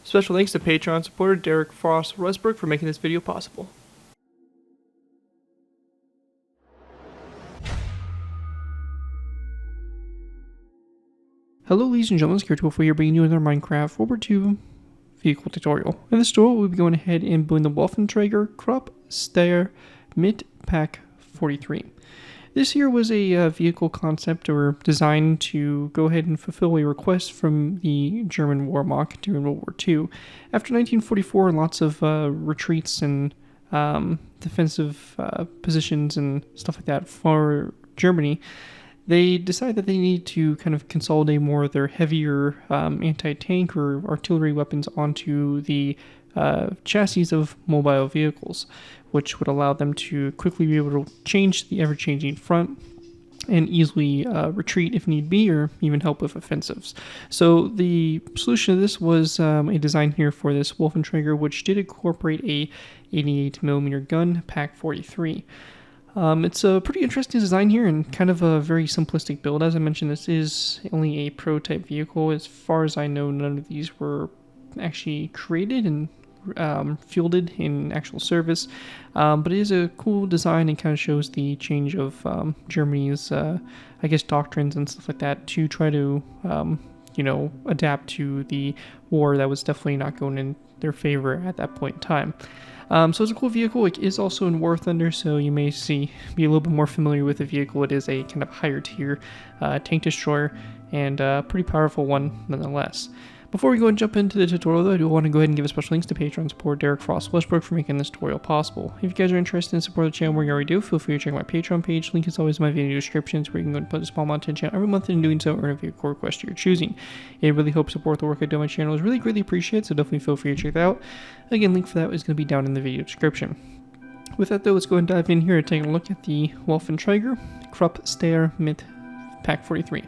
Special thanks to Patreon supporter Derek Frost Westbrook for making this video possible. Hello ladies and gentlemen, it's Cayde here bringing you another Minecraft World War II vehicle tutorial. In this tutorial, we'll be going ahead and building the Waffenträger Krupp-Steyr Mit PaK 43. This here was a vehicle concept or designed to go ahead and fulfill a request from the German Wehrmacht during World War II. After 1944, lots of retreats and defensive positions and stuff like that for Germany, they decided that they need to kind of consolidate more of their heavier anti-tank or artillery weapons onto the chassis of mobile vehicles, which would allow them to quickly be able to change the ever-changing front and easily retreat if need be, or even help with offensives. So the solution to this was a design here for this Waffenträger, which did incorporate a 88mm gun, PaK 43. It's a pretty interesting design here and kind of a very simplistic build. As I mentioned, this is only a prototype vehicle. As far as I know, none of these were actually created and fielded in actual service, but it is a cool design and kind of shows the change of Germany's, I guess, doctrines and stuff like that to try to, adapt to the war that was definitely not going in their favor at that point in time. So it's a cool vehicle. It is also in War Thunder, so you may be a little bit more familiar with the vehicle. It is a kind of higher tier tank destroyer and a pretty powerful one nonetheless. Before we go and jump into the tutorial, though, I do want to go ahead and give a special thanks to Patreon supporter Derek Frost Westbrook for making this tutorial possible. If you guys are interested in supporting the channel where you already do, feel free to check my Patreon page. Link is always in my video descriptions, where you can go and put a small amount to the channel every month, and in doing so, earn a vehicle request of your choosing. It really helps support the work I do on my channel. It's really greatly appreciated, so definitely feel free to check that out. Again, link for that is going to be down in the video description. With that, though, let's go and dive in here and take a look at the Waffenträger Krupp-Steyr Mit PaK 43.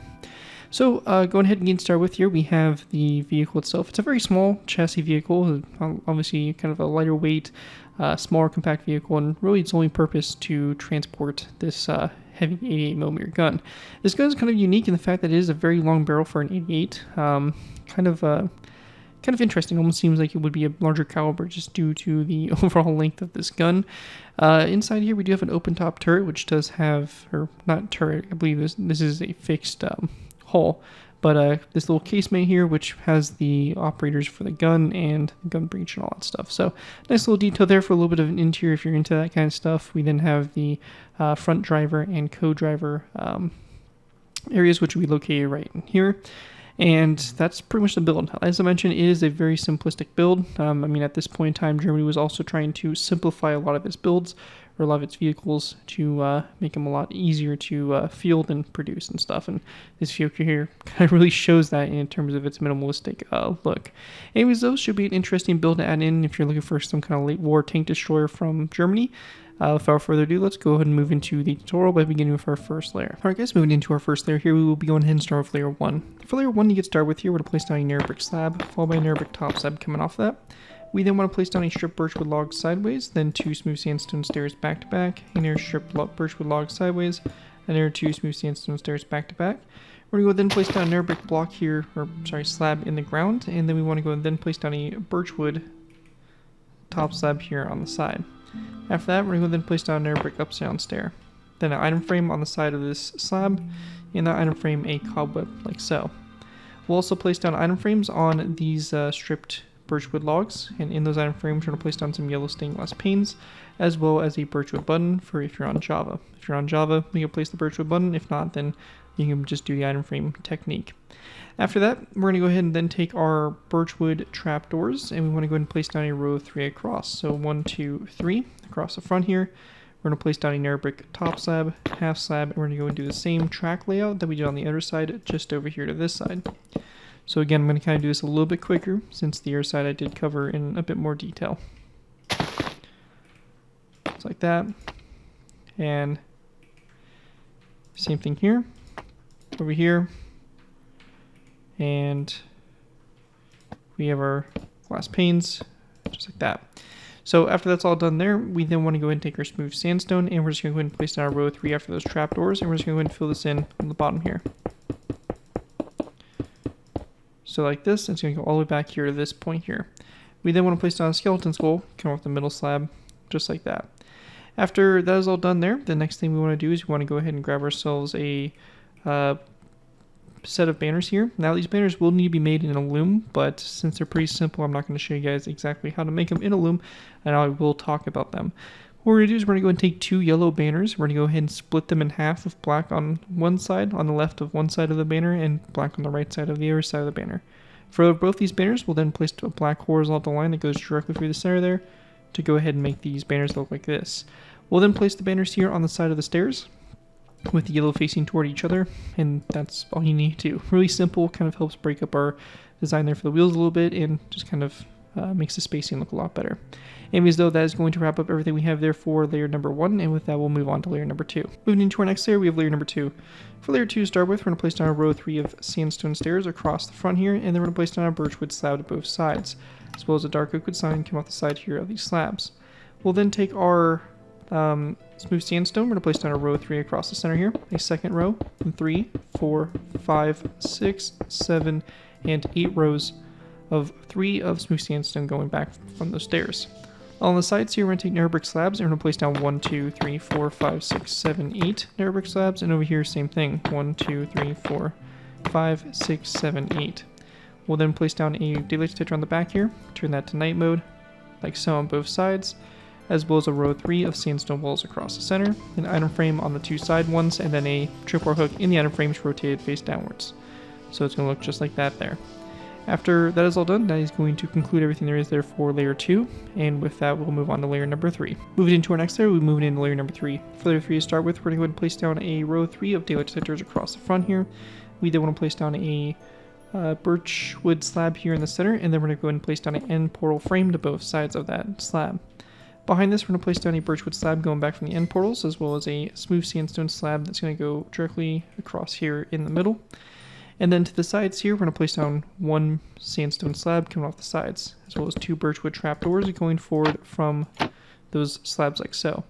So going ahead and getting started with here, we have the vehicle itself. It's a very small chassis vehicle, obviously kind of a lighter weight, smaller compact vehicle, and really its only purpose to transport this heavy 88mm gun. This gun is kind of unique in the fact that it is a very long barrel for an 88, kind of interesting. Almost seems like it would be a larger caliber just due to the overall length of this gun. Inside here we do have an open top turret, which does have, or not turret, I believe this is a fixed hull, but this little casemate here, which has the operators for the gun and the gun breech and all that stuff. So nice little detail there for a little bit of an interior if you're into that kind of stuff. We then have the front driver and co-driver areas, which will be located right in here. And that's pretty much the build. As I mentioned, it is a very simplistic build. At this point in time, Germany was also trying to simplify a lot of its builds, or a lot of its vehicles, to make them a lot easier to field and produce and stuff. And this vehicle here kind of really shows that in terms of its minimalistic look. Anyways, those should be an interesting build to add in if you're looking for some kind of late war tank destroyer from Germany. Without further ado, let's go ahead and move into the tutorial by beginning with our first layer. Alright guys, moving into our first layer here, we will be going ahead and start with layer 1. For layer 1 to get started with here, we're going to place down a narrow brick slab, followed by a narrow brick top slab coming off that. We then want to place down a stripped birchwood log sideways, then 2 smooth sandstone stairs back to back, a narrow stripped birchwood log sideways, and narrow 2 smooth sandstone stairs back to back. We're going to go then place down a narrow brick block here, slab in the ground, and then we want to go and then place down a birchwood top slab here on the side. After that, we're going to then place down a narrow brick upside down stair. Then an item frame on the side of this slab, and that item frame a cobweb like so. We'll also place down item frames on these stripped birchwood logs, and in those item frames we're going to place down some yellow stained glass panes, as well as a birchwood button for if you're on Java. If you're on Java, you can place the birchwood button. If not, then you can just do the item frame technique. After that, we're going to go ahead and then take our birchwood trapdoors, and we want to go ahead and place down a row of 3 across. So 1, 2, 3 across the front here. We're going to place down a narrow brick top slab, half slab, and we're going to go and do the same track layout that we did on the other side, just over here to this side. So again, I'm going to kind of do this a little bit quicker, since the other side I did cover in a bit more detail. Just like that. And same thing here, over here. And we have our glass panes, just like that. So after that's all done there, we then want to go ahead and take our smooth sandstone, and we're just going to go ahead and place down our row 3 after those trapdoors, and we're just going to go ahead and fill this in on the bottom here. So like this, it's going to go all the way back here to this point here. We then want to place down a skeleton skull, come off the middle slab, just like that. After that is all done there, the next thing we want to do is we want to go ahead and grab ourselves a set of banners here. Now these banners will need to be made in a loom, but since they're pretty simple, I'm not going to show you guys exactly how to make them in a loom, and I will talk about them. What we're going to do is we're going to go and take 2 yellow banners. We're going to go ahead and split them in half with black on one side, on the left of one side of the banner, and black on the right side of the other side of the banner. For both these banners, we'll then place a black horizontal line that goes directly through the center there to go ahead and make these banners look like this. We'll then place the banners here on the side of the stairs with the yellow facing toward each other, and that's all you need to do. Really simple, kind of helps break up our design there for the wheels a little bit, and just kind of makes the spacing look a lot better. Anyways, though, that is going to wrap up everything we have there for layer number 1, and with that we'll move on to layer number 2. Moving into our next layer, we have layer number 2. For layer 2 to start with, we're going to place down a row 3 of sandstone stairs across the front here, and then we're going to place down a birchwood slab to both sides, as well as a dark oak wood sign come off the side here of these slabs. We'll then take our smooth sandstone, we're going to place down a row 3 across the center here, a second row, and 3, 4, 5, 6, 7, and 8 rows of 3 of smooth sandstone going back from those stairs. On the sides here, we're going to take narrow brick slabs, and we're going to place down 1, 2, 3, 4, 5, 6, 7, 8 narrow brick slabs, and over here, same thing, 1, 2, 3, 4, 5, 6, 7, 8. We'll then place down a daylight detector on the back here, turn that to night mode, like so on both sides, as well as a row 3 of sandstone walls across the center, an item frame on the 2 side ones, and then a tripwire hook in the item frames rotated face downwards. So it's going to look just like that there. After that is all done, that is going to conclude everything there is there for layer 2, and with that we'll move on to layer number 3. Moving into our next layer, we move into layer number 3. For layer 3 to start with, we're going to go ahead and place down a row 3 of daylight detectors across the front here. We then want to place down a birchwood slab here in the center, and then we're going to go ahead and place down an end portal frame to both sides of that slab. Behind this, we're going to place down a birchwood slab going back from the end portals, as well as a smooth sandstone slab that's going to go directly across here in the middle. And then to the sides here, we're going to place down 1 sandstone slab coming off the sides, as well as 2 birchwood trapdoors going forward from those slabs like so.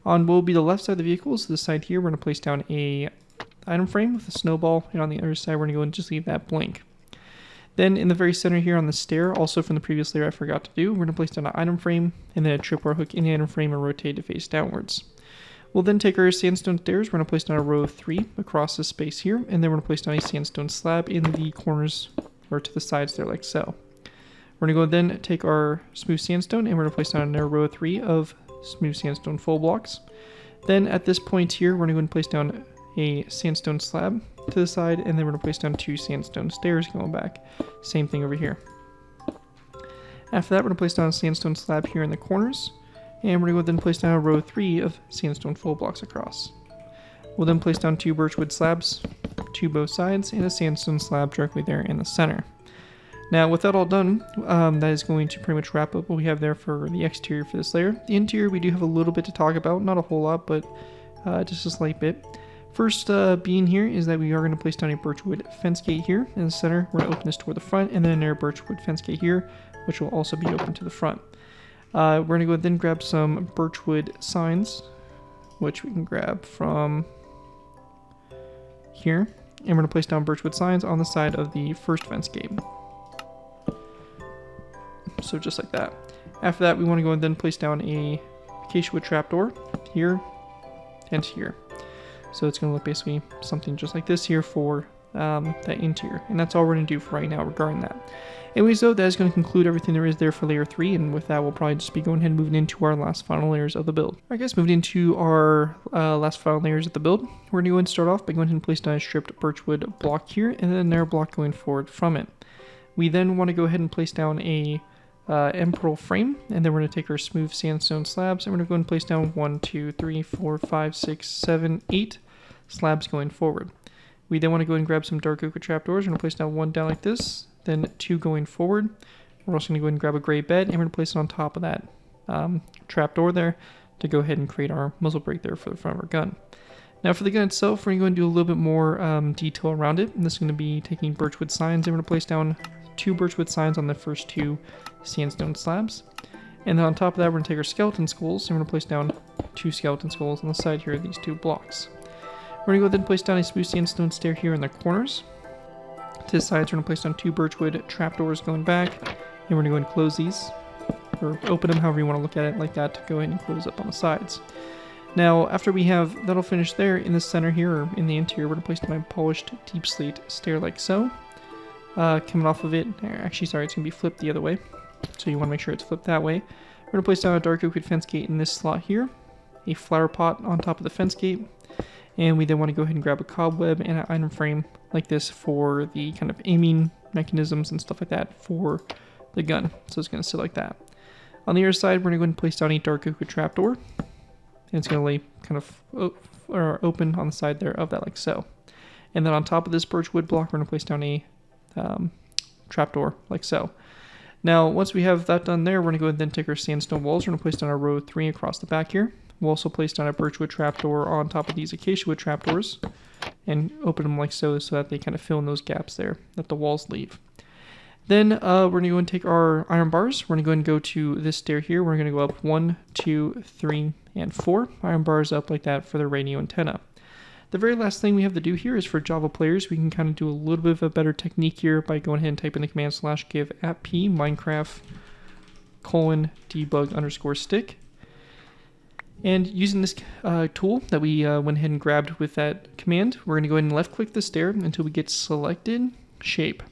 On what will be the left side of the vehicle, so this side here, we're going to place down a item frame with a snowball, and on the other side, we're going to go and just leave that blank. Then in the very center here on the stair, also from the previous layer I forgot to do, we're going to place down an item frame, and then a tripwire hook in the item frame and rotate it face downwards. We'll then take our sandstone stairs, we're going to place down a row of 3 across this space here, and then we're going to place down a sandstone slab in the corners, or to the sides there like so. We're going to go then take our smooth sandstone, and we're going to place down another row of 3 of smooth sandstone full blocks. Then at this point here, we're going to go and place down a sandstone slab to the side, and then we're going to place down 2 sandstone stairs going back. Same thing over here. After that, we're going to place down a sandstone slab here in the corners, and we're going to then place down a row 3 of sandstone full blocks across. We'll then place down 2 birchwood slabs to both sides, and a sandstone slab directly there in the center. Now, with that all done, that is going to pretty much wrap up what we have there for the exterior for this layer. The interior, we do have a little bit to talk about, not a whole lot, but just a slight bit. First being here is that we are going to place down a birchwood fence gate here in the center. We're going to open this toward the front, and then another birchwood fence gate here, which will also be open to the front. We're going to go then grab some birchwood signs, which we can grab from here, and we're going to place down birchwood signs on the side of the first fence gate. So just like that. After that, we want to go and then place down a acacia wood trapdoor here and here. So it's going to look basically something just like this here for that interior. And that's all we're going to do for right now regarding that. Anyways, though, that is going to conclude everything there is there for layer 3. And with that, we'll probably just be going ahead and moving into our last final layers of the build. Alright guys, moving into our last final layers of the build. We're going to go and start off by going ahead and place down a stripped birchwood block here, and then another block going forward from it. We then want to go ahead and place down a emperor frame, and then we're going to take our smooth sandstone slabs, and we're going to go and place down 1, 2, 3, 4, 5, 6, 7, 8 slabs going forward. We then want to go and grab some dark oak trapdoors. We're going to place down 1 down like this, then 2 going forward. We're also going to go ahead and grab a gray bed, and we're going to place it on top of that trapdoor there to go ahead and create our muzzle brake there for the front of our gun. Now for the gun itself, we're going to go and do a little bit more detail around it, and this is going to be taking birchwood signs, and we're going to place down 2 birchwood signs on the first 2 sandstone slabs. And then on top of that, we're going to take our skeleton skulls, and we're going to place down 2 skeleton skulls on the side here of these 2 blocks. We're going to go ahead and place down a smooth sandstone stair here in the corners To the sides, we're going to place down 2 birchwood trapdoors going back, and we're going to go and close these, or open them, however you want to look at it, like that, to go ahead and close up on the sides. Now, after we have that all finished there, in the center here, or in the interior, we're going to place my polished deep slate stair like so. Coming off of it, actually, sorry, it's going to be flipped the other way, so you want to make sure it's flipped that way. We're going to place down a dark oak wood fence gate in this slot here, a flower pot on top of the fence gate, and we then want to go ahead and grab a cobweb and an iron frame like this for the kind of aiming mechanisms and stuff like that for the gun. So it's going to sit like that. On the other side, we're going to go ahead and place down a dark oak wood trapdoor, and it's going to lay kind of open on the side there of that like so. And then on top of this birchwood block, we're going to place down a trapdoor like so. Now, once we have that done there, we're going to go ahead and then take our sandstone walls. We're going to place down our row 3 across the back here. We'll also place down a birchwood trapdoor on top of these acacia wood trapdoors and open them like so, so that they kind of fill in those gaps there that the walls leave. Then we're going to go and take our iron bars. We're going to go and go to this stair here. We're going to go up 1, 2, 3, and 4 iron bars up like that for the radio antenna. The very last thing we have to do here is for Java players, we can kind of do a little bit of a better technique here by going ahead and typing the command /give @p Minecraft :debug_stick. And using this tool that we went ahead and grabbed with that command, we're going to go ahead and left click the stair until we get selected shape.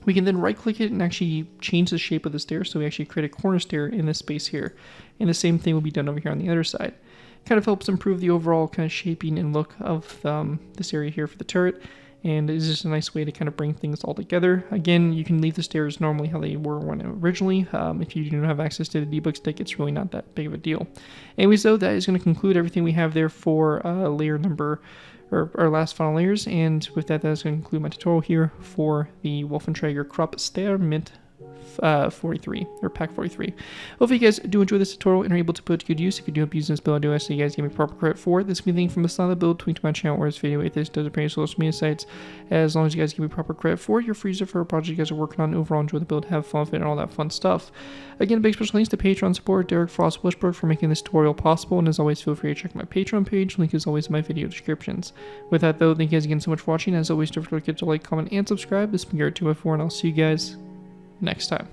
We can then right click it and actually change the shape of the stair, so we actually create a corner stair in this space here. And the same thing will be done over here on the other side. Kind of helps improve the overall kind of shaping and look of this area here for the turret, and it's just a nice way to kind of bring things all together. Again, you can leave the stairs normally how they were when originally. If you don't have access to the debug stick, it's really not that big of a deal. Anyways, though, that is going to conclude everything we have there for layer number, or our last final layers, and with that, that is going to conclude my tutorial here for the Waffenträger Krupp-Steyr Mit 43, or PaK 43. Hopefully you guys do enjoy this tutorial and are able to put it to good use. If you do have used this build, I do ask that you guys give me proper credit for it. This can be linked from the style of the build, tweet to my channel, or this video if this does appear on social media sites. As long as you guys give me proper credit for it, you're free to for a project you guys are working on. Overall, enjoy the build, have fun with it, and all that fun stuff. Again, a big special thanks to Patreon support Derek Frost Westbrook for making this tutorial possible, and as always, feel free to check my Patreon page. Link is always in my video descriptions. With that though, thank you guys again so much for watching. As always, don't forget to like, comment, and subscribe. This has been Garrett 2x4, and I'll see you guys next time.